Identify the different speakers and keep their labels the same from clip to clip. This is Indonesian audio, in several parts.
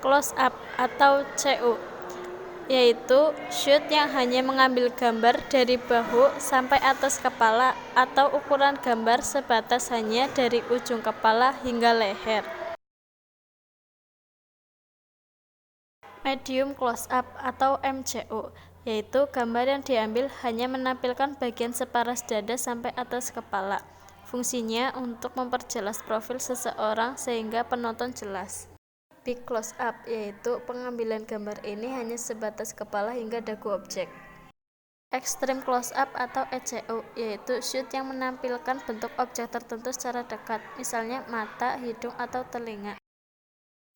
Speaker 1: Close up atau CU, yaitu shoot yang hanya mengambil gambar dari bahu sampai atas kepala atau ukuran gambar sebatas hanya dari ujung kepala hingga leher. Medium close up atau MCU, yaitu gambar yang diambil hanya menampilkan bagian separas dada sampai atas kepala. Fungsinya untuk memperjelas profil seseorang sehingga penonton jelas. Big close up, yaitu pengambilan gambar ini hanya sebatas kepala hingga dagu objek. Extreme close up atau ECU, yaitu shoot yang menampilkan bentuk objek tertentu secara dekat, misalnya mata, hidung, atau telinga.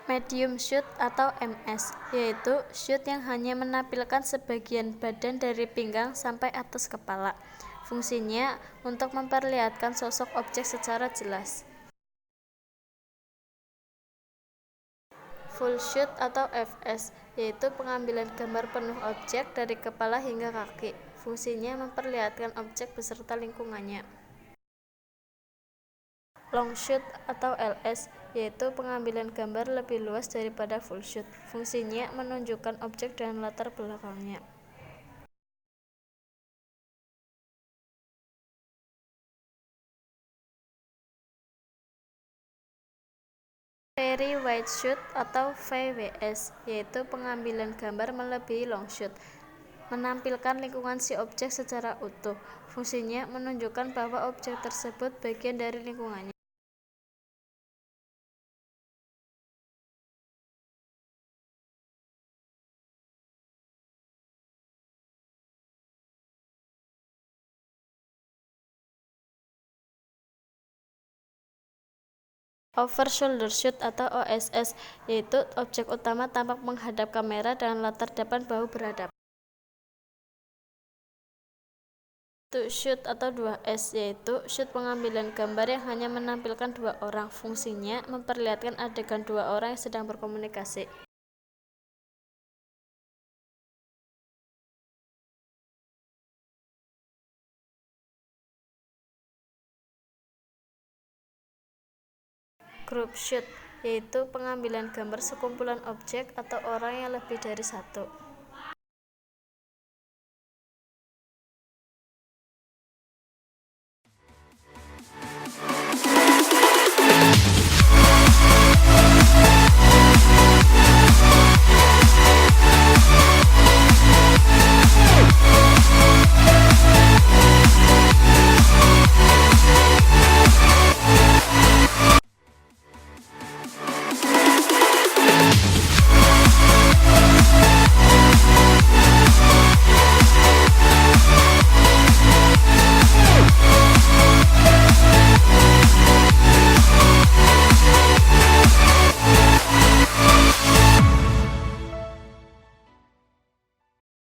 Speaker 1: Medium shoot atau MS, yaitu shoot yang hanya menampilkan sebagian badan dari pinggang sampai atas kepala. Fungsinya untuk memperlihatkan sosok objek secara jelas. Full shoot atau FS, yaitu pengambilan gambar penuh objek dari kepala hingga kaki. Fungsinya memperlihatkan objek beserta lingkungannya. Long shoot atau LS, yaitu pengambilan gambar lebih luas daripada full shoot. Fungsinya menunjukkan objek dan latar belakangnya. Very wide shoot atau VWS, yaitu pengambilan gambar melebihi long shoot, menampilkan lingkungan si objek secara utuh. Fungsinya menunjukkan bahwa objek tersebut bagian dari lingkungannya. Over shoulder shoot atau OSS, yaitu objek utama tampak menghadap kamera dengan latar depan bahu berhadapan. Two shoot atau 2S, yaitu shoot pengambilan gambar yang hanya menampilkan dua orang. Fungsinya memperlihatkan adegan dua orang yang sedang berkomunikasi. Group shoot, yaitu pengambilan gambar sekumpulan objek atau orang yang lebih dari satu.